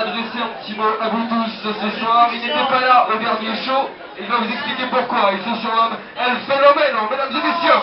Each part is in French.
adresser un petit mot à vous tous ce soir. Il n'était pas là au dernier show, et il va vous expliquer pourquoi. Il se surnomme El Phénomène, mesdames et messieurs.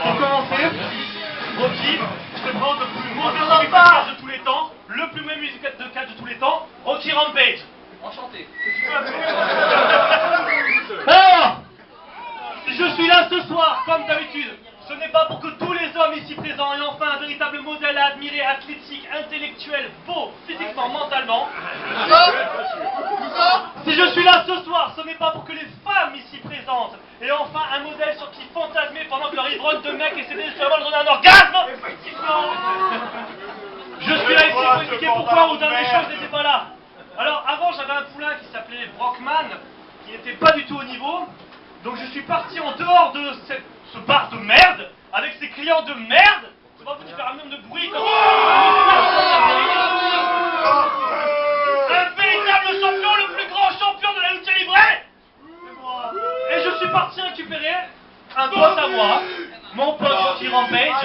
Pour commencer, Rocky, je te présente le plus mauvais musical de catch de tous les temps, le plus mauvais musical de catch de tous les temps, Rocky Rampage. Enchanté. Alors, si je suis là ce soir, comme d'habitude, ce n'est pas pour que tous les hommes ici présents aient enfin un véritable modèle à admirer, athlétique, intellectuel, beau, physiquement, mentalement. Si je suis là ce soir, ce n'est pas pour que les femmes ici présentes aient enfin un modèle sur qui fantasmer pendant que leur ivrogne de mec essaie de donner un orgasme. Je suis là ici pour expliquer pourquoi au dernier show je n'étais pas là. Alors avant j'avais un poulain qui s'appelait Brockman, qui n'était pas du tout au niveau. Donc je suis parti en dehors de ce bar de merde, avec ses clients de merde. C'est pas foutu faire un nombre de bruit comme un véritable champion, le plus grand champion de la lutte livrée. Et je suis parti récupérer un pote à moi, mon pote Rocky Rampage.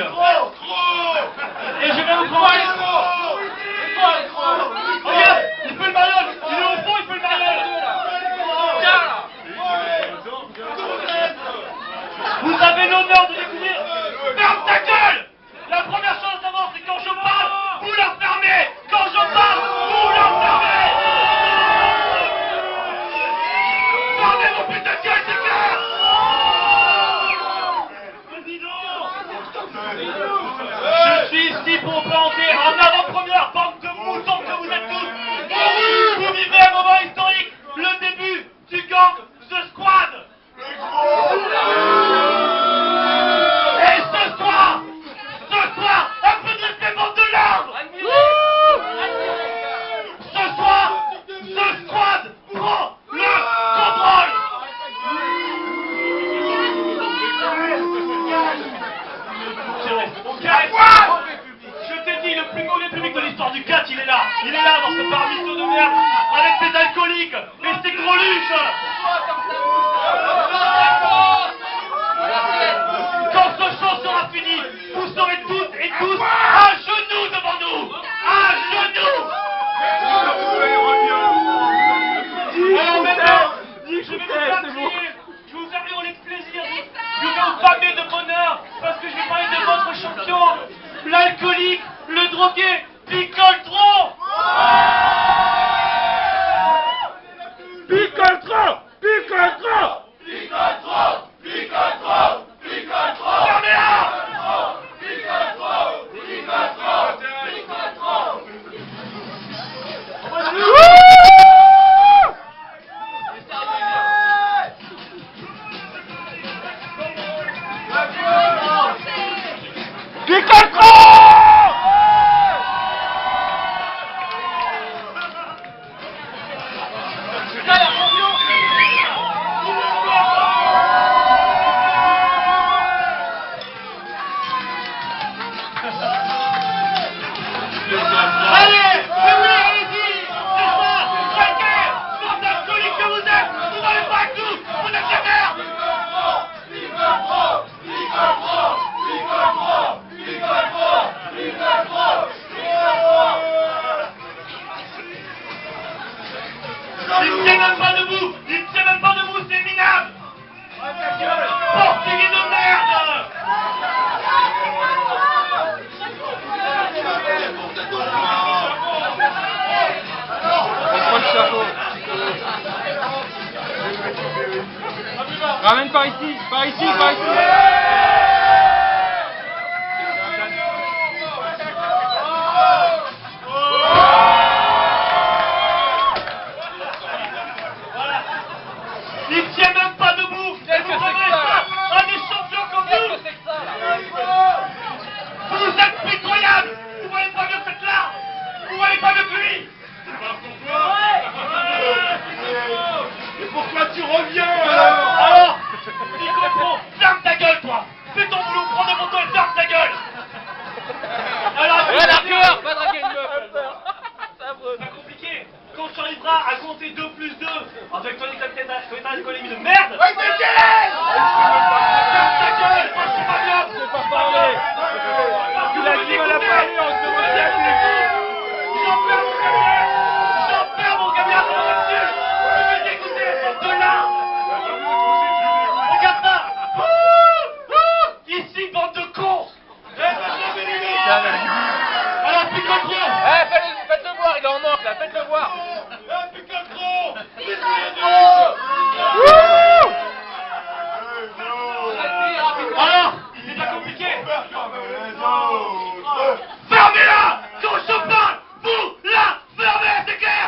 Et je vais vous proposer. Regarde, il fait le mariole. Il est au fond, il fait le mariole. Vous avez l'honneur de découvrir. Ferme ta gueule! La première chose à savoir, c'est quand je parle, vous la fermez! Quand je parle, vous la fermez! Fermez vos putains de gueule, c'est clair! Je suis ici pour vous présenter en avant-première, bande de moutons que vous êtes tous! Vous vivez un moment historique, le début du gang The Squad! Et ce soir, un peu de respect, bande de larmes! Ce soir, The Squad prend le contrôle! Je t'ai dit, le plus mauvais public de l'histoire du catch, il est là! Il est là dans ce bar mytho de merde, avec ses alcooliques et ses gros luches! Quand ce show sera fini, vous serez toutes et tous à genoux devant nous! À genoux! Alors maintenant, je vais vous faire crier, je vais vous faire hurler de plaisir, je vais vous fammer de bonheur, parce que je vais parler de votre champion, l'alcoolique, le drogué, Picole trop! Picole trop! Picole trop! Picole trop! Picole trop! Picole trop! Fermez-la! Picole trop! Picole trop! Picole trop! Picole trop! Allez, allez-y, c'est ça, traquez, bande d'alcooliques que vous êtes, vous n'allez pas avec nous, vous êtes des merdes! Picole trop, Picole trop, Picole trop, Par ici, par ici. Voilà. Il tient même pas debout. Et vous avez ça à des champions comme nous. Vous êtes pitoyables. Vous voyez pas mieux que cette là. Vous voyez pas mieux que lui. Et pourquoi tu reviens Alors, Nico Pro, ferme ta gueule toi. Fais ton boulot, prends des motos et ferme ta gueule. Alors, D'accord, pas draguer une meuf. c'est pas compliqué. Quand tu arriveras à compter 2 plus 2 avec ton économie de merde. Ouais, mais quel est Ferme ta gueule, moi je suis pas bien. Je sais pas parler. Tu l'as dit, on l'a parlé, on se demande bien. J'en perds mon gamin. J'en perds mon gamin dans la voiture. Je vais t'écouter les sortes de larmes. Regarde ça. Ici, bande de cons. Alors, Pico Pro. Faites-le voir, il est en manque là, faites-le voir. Alors, c'est pas compliqué. Fermez-la. Quand je parle, vous la fermez, c'est clair.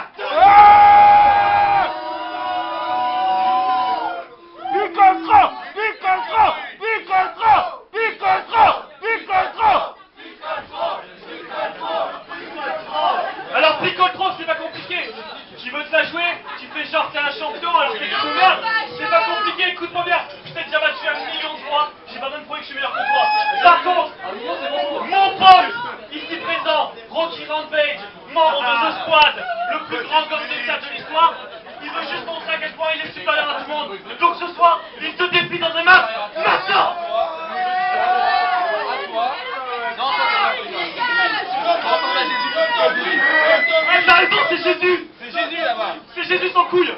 Alors, picole trop, c'est pas compliqué. Tu veux te la jouer, tu fais genre t'es un champion alors que t'es une merde. C'est pas compliqué, écoute-moi bien. Je t'ai déjà battu 1 million de fois. J'ai pas besoin de prouver que je suis meilleur que toi. Par contre, mon Paul, ici présent, Rocky Rampage, membre de The Squad, le plus grand gomme de stade de l'histoire, il veut juste montrer à quel point il est supérieur à tout le monde. Donc ce soir, il te défie dans un match maintenant. Ah, t'as raison, c'est Jésus. C'est Jésus là-bas. C'est Jésus sans couille.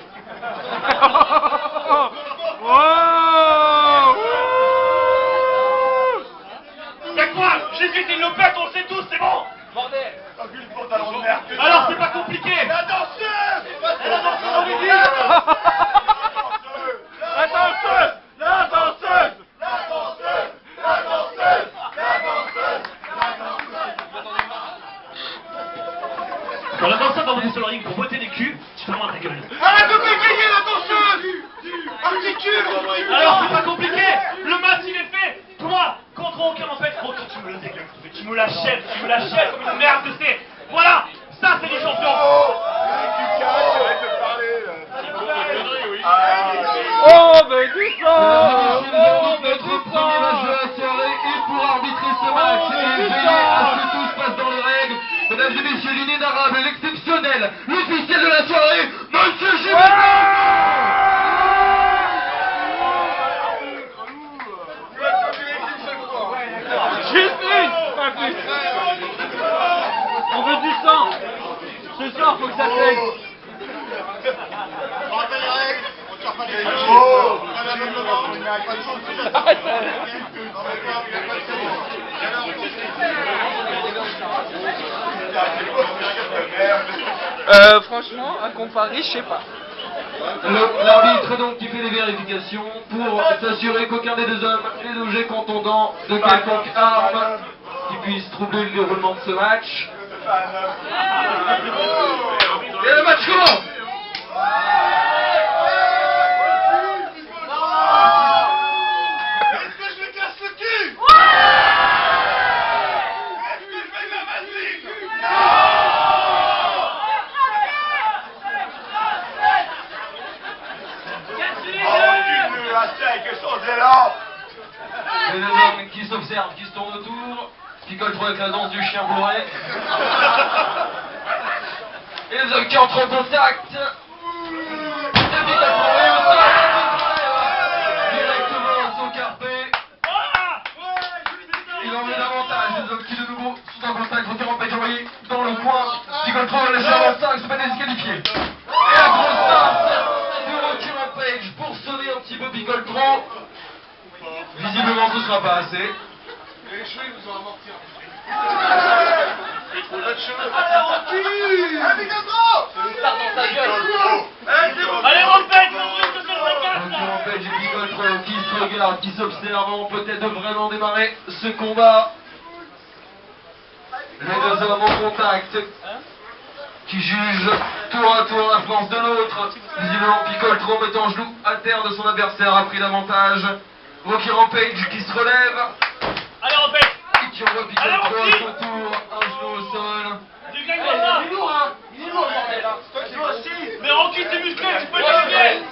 Y'a quoi? Jésus il le pète, on le sait tous, c'est bon. Bordel. Alors c'est pas compliqué. La danseuse. La danseuse en musique. La danseuse. La danseuse. La danseuse. La danseuse. La danseuse. Quand la danseuse va monter sur le ring pour botter des culs, tu fermes ta gueule. Arrête de bégayer la danseuse. Articule. Alors c'est pas compliqué. Le match il est fait. Toi, contre aucun en fait. Rocky, tu me le dégueules. Tu me l'achètes comme une merde de C. Voilà, ça c'est du champion. Oh, mais du sang. Notre premier match de la soirée et pour arbitrer ce match et veiller à ce que tout se passe dans les règles, mesdames et messieurs, l'inénarrable, l'exceptionnel, l'officiel de la soirée, Monsieur Juste une, pas plus. On veut du sang. Ce soir, faut que ça saigne. Franchement, à comparer, je sais pas. L'arbitre donc qui fait les vérifications pour s'assurer qu'aucun des deux hommes n'ait d'objet contondant de quelconque arme qui puisse troubler le déroulement de ce match. Et le match commence. Est-ce que je lui casse le cul? Est-ce que je vais de la vaseline? Les deux hommes qui s'observent, qui se tournent autour, qui collent trop avec la danse du chien bourré. Et les hommes qui entrent en contact. Et puis la forêt au sol. Directement au carpé. Il en met davantage. Les hommes qui de nouveau sont en contact. Rocky Rampage envoyé dans le coin. Qui contrôle le chien en 5, se fait disqualifié. Et la grosse tasse de Rocky Rampage pour sonner un petit peu Picole trop. Visiblement ce ne sera pas assez. Les cheveux, ils vous ont amorti un peu. Allez, Rampage, mon truc, c'est le Rocky Rampage et Picole trop qui se regardent, qui s'observent avant peut-être de vraiment démarrer ce combat. Les deux hommes en contact, qui jugent tour à tour la force de l'autre. Visiblement, Picoltro mettant genou à terre de son adversaire a pris l'avantage. Rocky Rampage qui se relève. Allez, Rampage. Et qui envoie Picoltro à son tour, un genou au sol. Tu gagnes comme ça. Il est lourd, hein. Il est lourd, bordel, hein. Toi qui dois aussi. Mais Rocky, t'es musclé, tu peux gagner.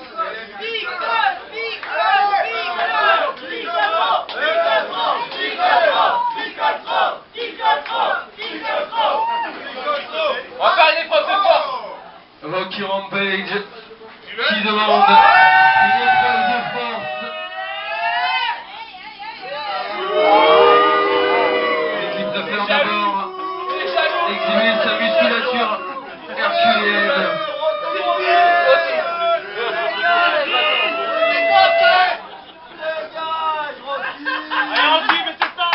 On va faire une épreuve de force. Rocky Rampage qui demande une épreuve de force. L'équipe de faire d'abord exhiber sa musculature herculéenne. Allez, Rocky, mais c'est ça.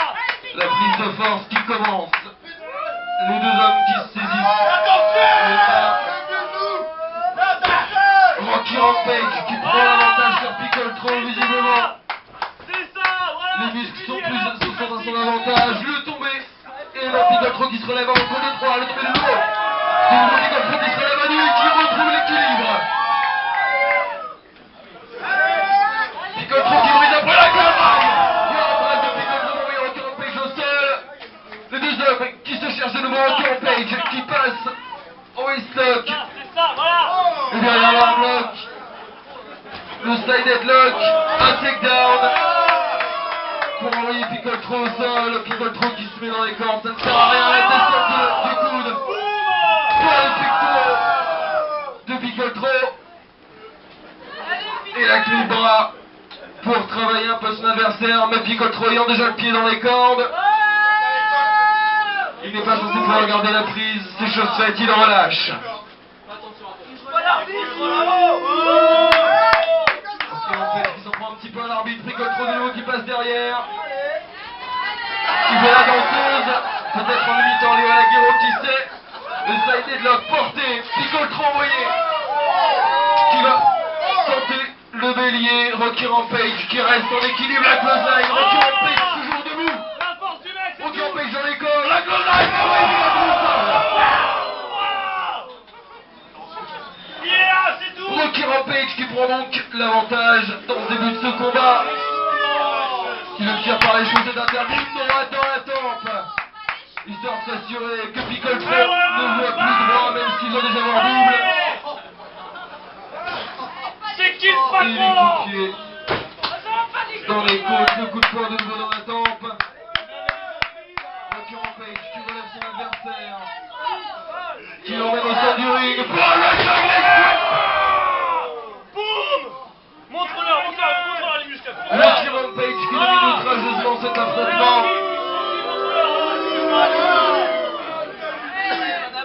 La prise de force qui commence. Les deux hommes qui se saisissent. Rocky Rampage qui prend l'avantage sur Picoltro visiblement. C'est ça, voilà. Les muscles sont à son avantage. Le tombé. Et là Picoltro qui se relève en contre de 3. Le tombé de l'eau. C'est le Picoltro qui se relève à nu et qui retrouve l'équilibre. Picoltro qui brise après la cavale. Il y a un bras de Picoltro pour envoyer Rocky Rampage au sol. Les deux hommes qui se cherchent de nouveau. Rocky Rampage qui passe au waistlock. C'est ça, voilà. Et derrière l'armlock, le side headlock, un takedown pour envoyer Picoltro au sol. Picoltro qui se met dans les cordes, ça ne sert à rien. La descente du coude pour le pectoral de Picoltro. Et la clé de bras pour travailler un peu son adversaire. Mais Picoltro ayant déjà le pied dans les cordes, il n'est pas censé pouvoir regarder la prise. C'est chose faite, il relâche. Qui s'en prend un petit peu à l'arbitre, Picoltro de nouveau qui passe derrière. Qui fait la danseuse, peut-être en imitant Léo Alaguero, qui sait. Le side headlock porté, Picoltro envoyé. Qui va tenter le bélier, Rocky Rampage qui reste en équilibre, la clothesline, Rocky Rampage toujours debout. La force du mec, c'est Rocky tout. Rampage dans les cordes, la clothesline, Yeah, c'est tout. Rocky Rampage qui prend donc l'avantage dans le début de ce combat. Qui le tire par les chaussettes interdites, droite dans la tempe. Histoire de s'assurer que Picoltro ne voit plus droit même s'il doit déjà avoir double. C'est qui le Et patron les là? coups de pied dans les côtes, le coup de poing de nouveau dans la tempe. Rocky Rampage qui relève son adversaire. Qui l'emmène au centre du ring. Boum. Montre-leur les muscles. Rocky Rampage qui domine outrageusement cet affrontement.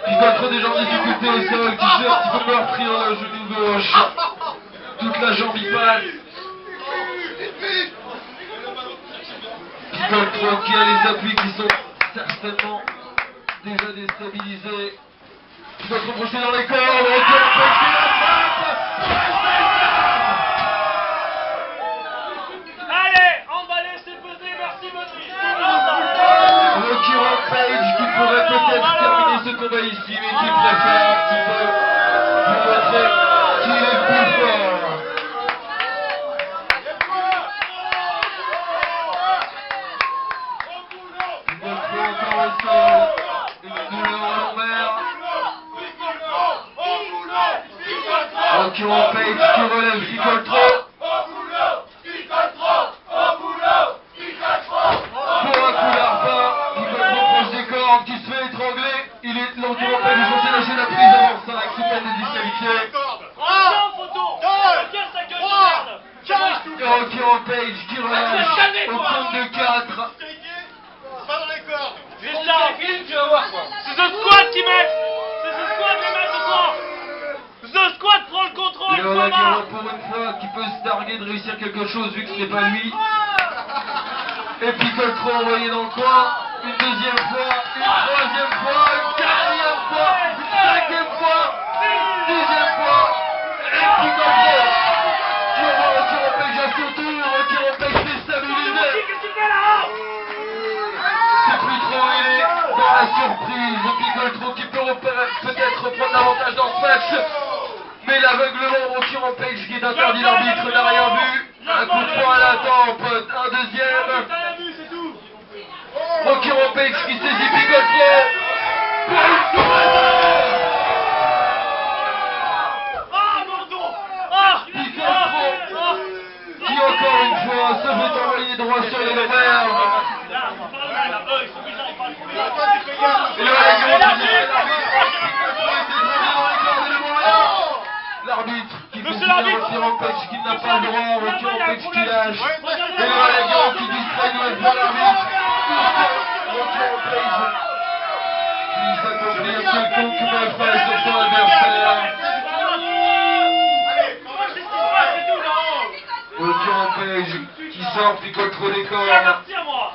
Picoltro déjà en difficulté au sol, qui se fait un petit peu meurtri dans le genou gauche. Toute la jambe y passe. Picoltro qui a les appuis qui sont certainement déjà déstabilisés. Picoltro projeté dans les cordes, Rocky Rampage qui l'attrape. Allez, emballez, c'est pesé, merci Botry. Rocky Rampage qui pourrait peut-être terminer ce combat ici, mais qui préfère un petit peu lui montrer qu'il est plus fort. Picoltro encore au sol, une douleur à l'envers. Rocky Rampage qui relève Picoltro. Pour un coup d'arpin, Picoltro proche des cordes, qui se fait étrangler. Il est Rocky Rampage est censé lâcher la prise avant ça, avec sous peine de disqualifié. Tiens, photo. Regarde sa gueule de merde. Et Rocky Rampage qui relâche au compte de 4. Pas dans les corps. Juste là, tu vas voir quoi. C'est The Squad qui met. C'est The Squad qui met ce soir. The Squad prend le contrôle, Et on a Thomas. pour une fois qui peut se targuer de réussir quelque chose vu que ce n'est pas lui. Et Picoltro envoyé dans le coin. Une deuxième fois, une troisième fois, une quatrième fois, une cinquième fois, une sixième fois. Et Picoltro qui envoie Rocky Rampage à son tour. Rocky Rampage la surprise, Picoltro qui peut peut-être reprendre l'avantage dans ce match. Mais l'aveuglement, Rocky Rampage qui est interdit, l'arbitre n'a rien vu. Un coup de poing à la tempe, un deuxième. T'as vu, c'est tout. Rocky Rampage qui saisit Picoltro. Pour une soumission. Ah, Mordon. Ah, Picoltro qui encore une fois se fait envoyer droit sur les nerfs. là, c'est pas vrai, là. Eux, ils sont bizarres, ils parlent trop vite. Et le règlement qui dit à l'arbitre, Picoltro est étranger dans les cordes de moyen. L'arbitre qui Monsieur considère l'arbitre. Rocky Rampage qui n'a pas le droit, Rocky Rampage qui lâche. Regardez, Et le règlement qui distrait une nouvelle fois l'arbitre. Rocky Rampage qui s'accomplit un quelconque malfait sur son adversaire. Rocky Rampage qui sort Picoltro des Je vais cordes. avertir, moi.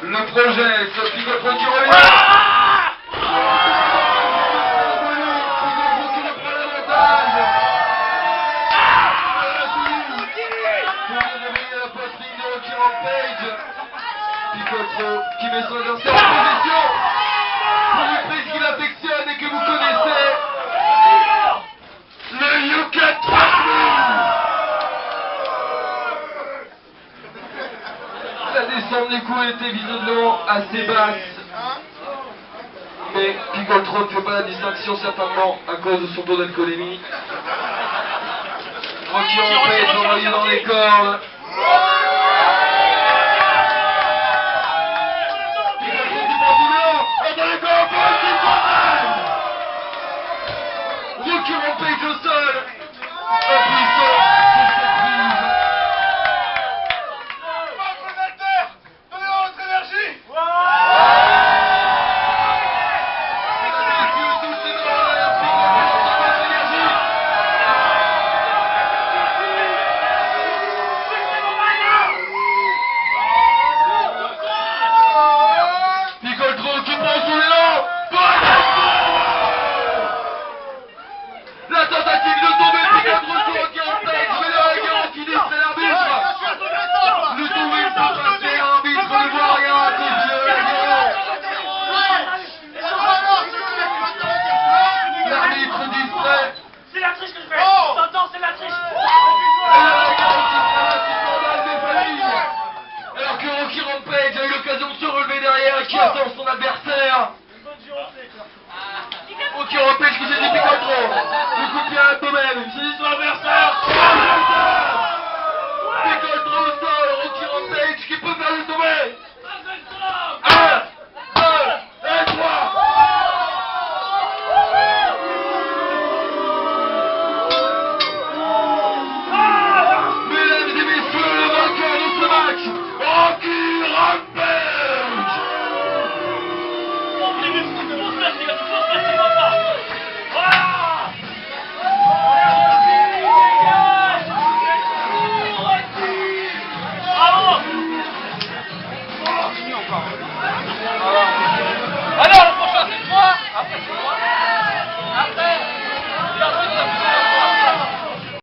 Le projet, ce Picoltro qui revient. Picoltro qui met son adversaire en position pour une prise qu'il affectionne et que vous connaissez, le Yuka 3000. La descente des coups était visiblement assez basse, mais Picoltro ne fait pas la distinction certainement à cause de son taux d'alcoolémie. Rocky Rampage envoyé dans les cordes. Rocky Rampage au sol, impuissant sur cette prise. Donnez-moi votre énergie. Messieurs, tous les bras en l'air, Picoltro dans votre énergie. Picoltro qui prend son élan. La tentative de tomber Picoltro sur Rocky Rampage, mais le règlement qui distrait l'arbitre. Le tour est pas passé, l'arbitre ne voit rien à cause du règlement. L'arbitre distrait. C'est la triche que je fais. T'entends, c'est la triche. Et le règlement qui traverse une scandale des familles. Alors que Rocky Rampage a eu l'occasion de se relever derrière et qui attend son adversaire. Rocky Rampage qui saisit Picoltro. Le coup de pied à l'abdomen, il saisit son adversaire. Picoltro au sol, Rocky Rampage